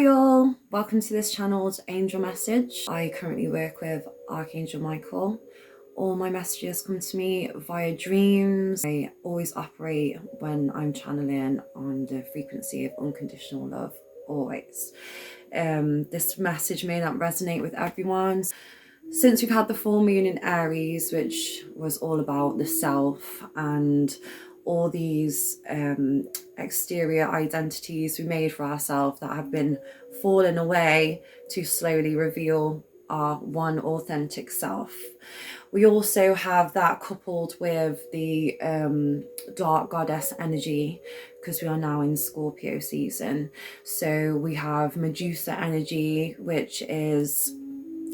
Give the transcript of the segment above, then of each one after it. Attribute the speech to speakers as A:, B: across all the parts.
A: Hi all, welcome to this channel's Angel Message. I currently work with Archangel Michael. All my messages come to me via dreams. I always operate when I'm channeling on the frequency of unconditional love, always. This message may not resonate with everyone. Since we've had the full moon in Aries, which was all about the self and all these exterior identities we made for ourselves that have been falling away to slowly reveal our one authentic self. We also have that coupled with the dark goddess energy, because we are now in Scorpio season. So we have Medusa energy, which is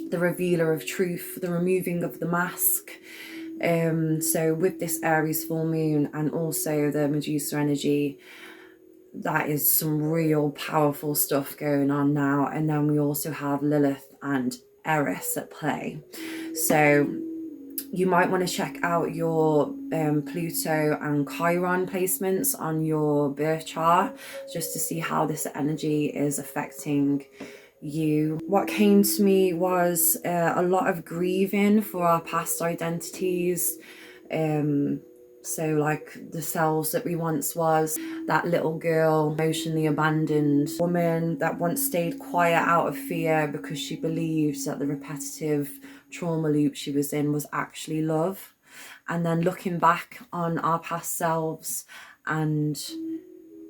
A: the revealer of truth, the removing of the mask. So with this Aries full moon and also the Medusa energy, that is some real powerful stuff going on now. And then we also have Lilith and Eris at play. So you might want to check out your Pluto and Chiron placements on your birth chart, just to see how this energy is affecting you. What came to me was a lot of grieving for our past identities. So like the selves that we once was, that little girl, emotionally abandoned woman that once stayed quiet out of fear because she believed that the repetitive trauma loop she was in was actually love. And then looking back on our past selves and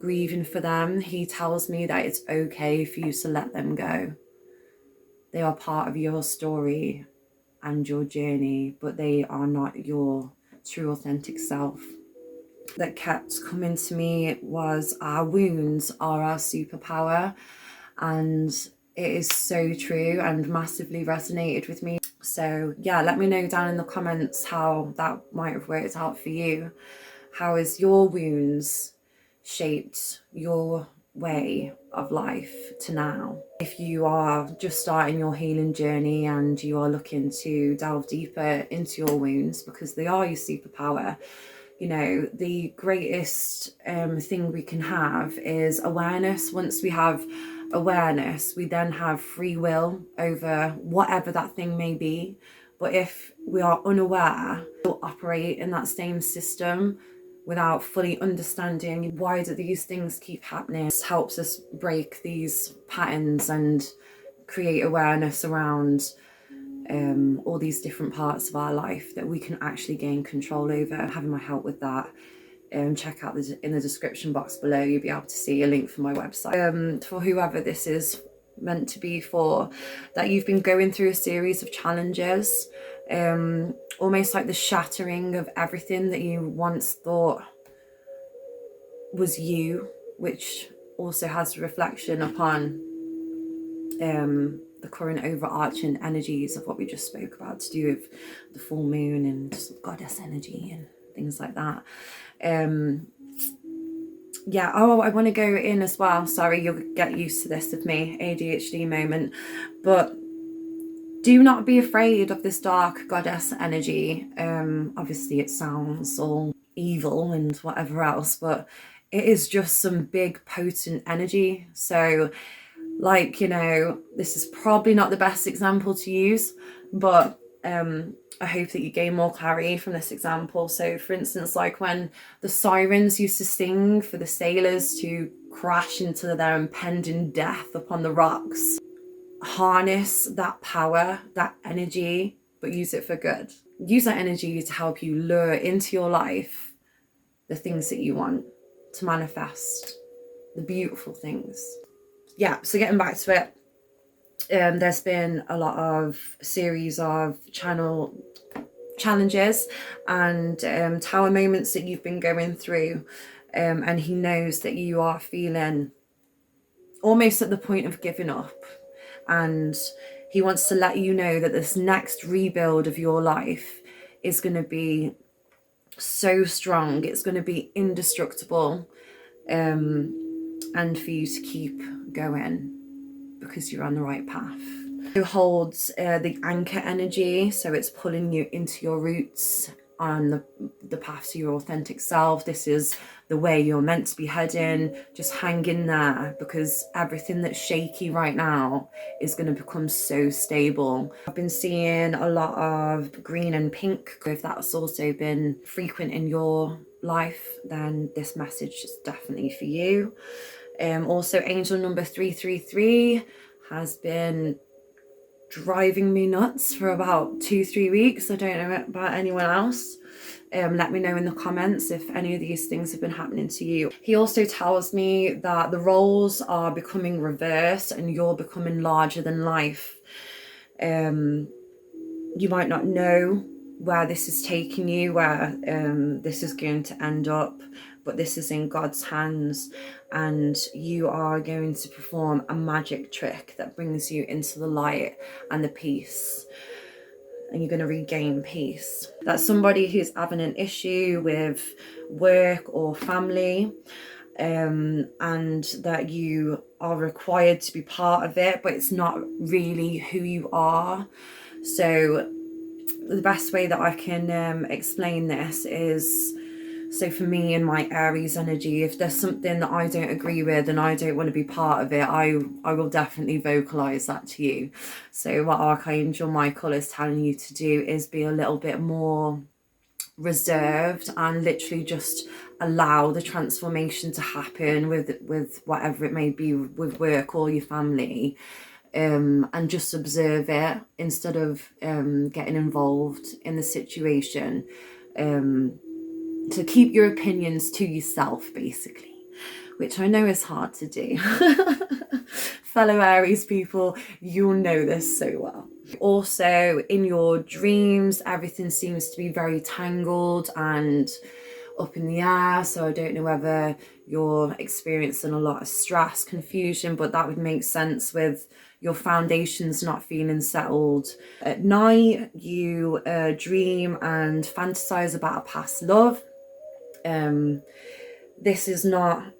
A: grieving for them, he tells me that it's okay for you to let them go. They are part of your story and your journey, but they are not your true authentic self. That kept coming to me was our wounds are our superpower, and it is so true and massively resonated with me. So yeah, let me know down in the comments how that might have worked out for you. How is your wounds shaped your way of life to now? If you are just starting your healing journey and you are looking to delve deeper into your wounds, because they are your superpower, you know, the greatest thing we can have is awareness. Once we have awareness, we then have free will over whatever that thing may be. But if we are unaware, we'll operate in that same system without fully understanding why do these things keep happening. This helps us break these patterns and create awareness around all these different parts of our life that we can actually gain control over. Having my help with that, check out in the description box below, you'll be able to see a link for my website. For whoever this is meant to be for, that you've been going through a series of challenges, almost like the shattering of everything that you once thought was you, which also has a reflection upon the current overarching energies of what we just spoke about, to do with the full moon and goddess energy and things like that. Yeah, oh, I want to go in as well, sorry, you'll get used to this with me, ADHD moment, but do not be afraid of this dark goddess energy. Obviously it sounds all evil and whatever else, but it is just some big potent energy. So like, you know, this is probably not the best example to use, but I hope that you gain more clarity from this example. So for instance, like when the sirens used to sing for the sailors to crash into their impending death upon the rocks, harness that power, that energy, but use it for good. Use that energy to help you lure into your life the things that you want to manifest, the beautiful things. Yeah, so getting back to it, there's been a lot of series of challenges and tower moments that you've been going through, and he knows that you are feeling almost at the point of giving up, and he wants to let you know that this next rebuild of your life is going to be so strong, it's going to be indestructible, and for you to keep going because you're on the right path. It holds the anchor energy, so it's pulling you into your roots on the path to your authentic self. This is the way you're meant to be heading. Just hang in there, because everything that's shaky right now is going to become so stable. I've been seeing a lot of green and pink. If that's also been frequent in your life, then this message is definitely for you. Also, angel number 333 has been driving me nuts for about 2-3 weeks. I don't know about anyone else. Let me know in the comments if any of these things have been happening to you. He also tells me that the roles are becoming reversed and you're becoming larger than life. You might not know where this is taking you, where this is going to end up, but this is in God's hands, and you are going to perform a magic trick that brings you into the light and the peace, and you're going to regain peace. That's somebody who's having an issue with work or family, and that you are required to be part of it, but it's not really who you are. So the best way that I can explain this is, so for me and my Aries energy, if there's something that I don't agree with and I don't want to be part of it, I will definitely vocalize that to you. So what Archangel Michael is telling you to do is be a little bit more reserved and literally just allow the transformation to happen with whatever it may be, with work or your family. And just observe it instead of getting involved in the situation. To keep your opinions to yourself, basically, which I know is hard to do. Fellow Aries people, you'll know this so well. Also, in your dreams, everything seems to be very tangled and up in the air, so I don't know whether you're experiencing a lot of stress, confusion, but that would make sense with your foundations not feeling settled. At night, you dream and fantasize about a past love. This is not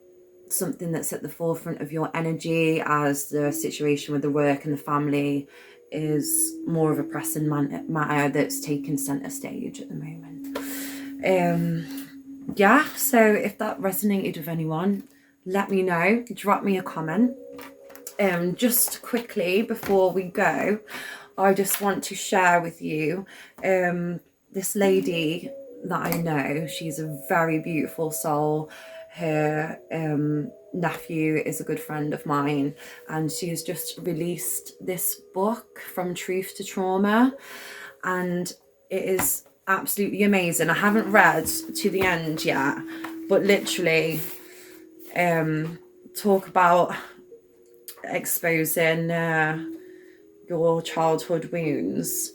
A: something that's at the forefront of your energy, as the situation with the work and the family is more of a pressing matter that's taking center stage at the moment. Yeah, so if that resonated with anyone, let me know, drop me a comment. Just quickly before we go, I just want to share with you this lady that I know. She's a very beautiful soul. Her nephew is a good friend of mine, and she has just released this book, From Truth to Trauma, and it is absolutely amazing. I haven't read to the end yet, but literally talk about exposing your childhood wounds.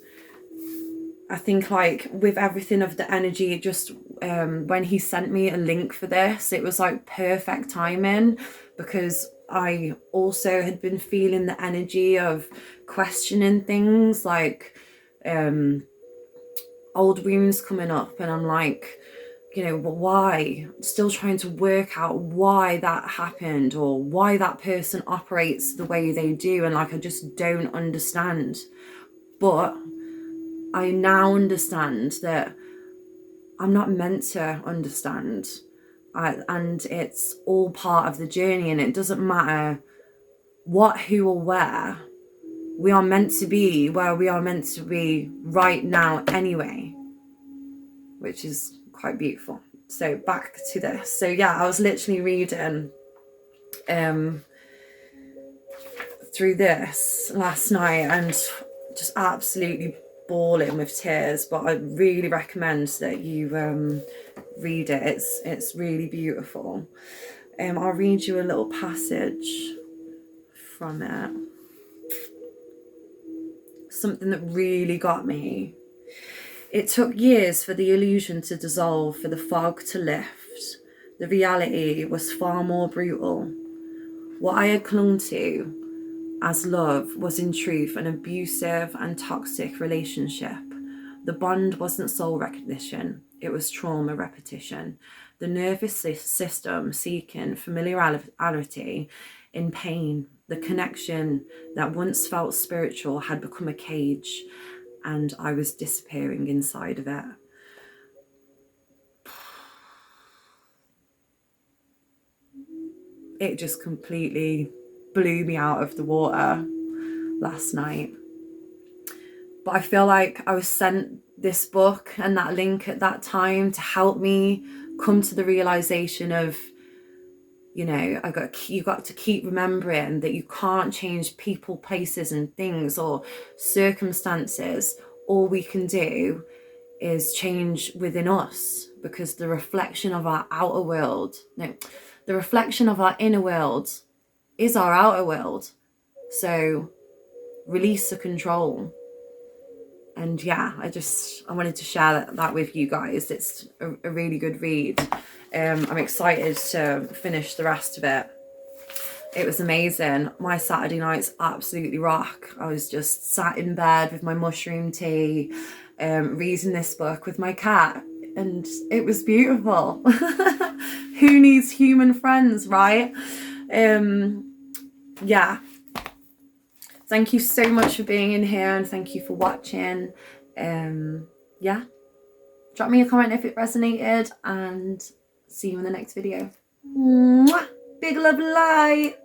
A: I think, like, with everything of the energy, it just when he sent me a link for this, it was like perfect timing, because I also had been feeling the energy of questioning things, like old wounds coming up, and I'm like, you know, why? Still trying to work out why that happened, or why that person operates the way they do, and like I just don't understand. But I now understand that I'm not meant to understand, and it's all part of the journey, and it doesn't matter what, who, or where. We are meant to be where we are meant to be right now anyway, which is quite beautiful. So back to this. So yeah, I was literally reading through this last night and just absolutely bawling with tears, but I really recommend that you read it. It's really beautiful. I'll read you a little passage from it. Something that really got me. It took years for the illusion to dissolve, for the fog to lift. The reality was far more brutal. What I had clung to as love was in truth an abusive and toxic relationship. The bond wasn't soul recognition, it was trauma repetition. The nervous system seeking familiarity in pain. The connection that once felt spiritual had become a cage, and I was disappearing inside of it. it just completely blew me out of the water last night. But I feel like I was sent this book and that link at that time to help me come to the realization of, you know, you got to keep remembering that you can't change people, places and things or circumstances. All we can do is change within us, because the reflection of our outer world, no, the reflection of our inner world is our outer world. So release the control. And yeah, I wanted to share that with you guys. It's a really good read. I'm excited to finish the rest of it. It was amazing. My Saturday nights absolutely rock. I was just sat in bed with my mushroom tea, reading this book with my cat, and it was beautiful. Who needs human friends, right? Yeah. Thank you so much for being in here, and thank you for watching. Yeah. Drop me a comment if it resonated, and see you in the next video. Mwah! Big love, light.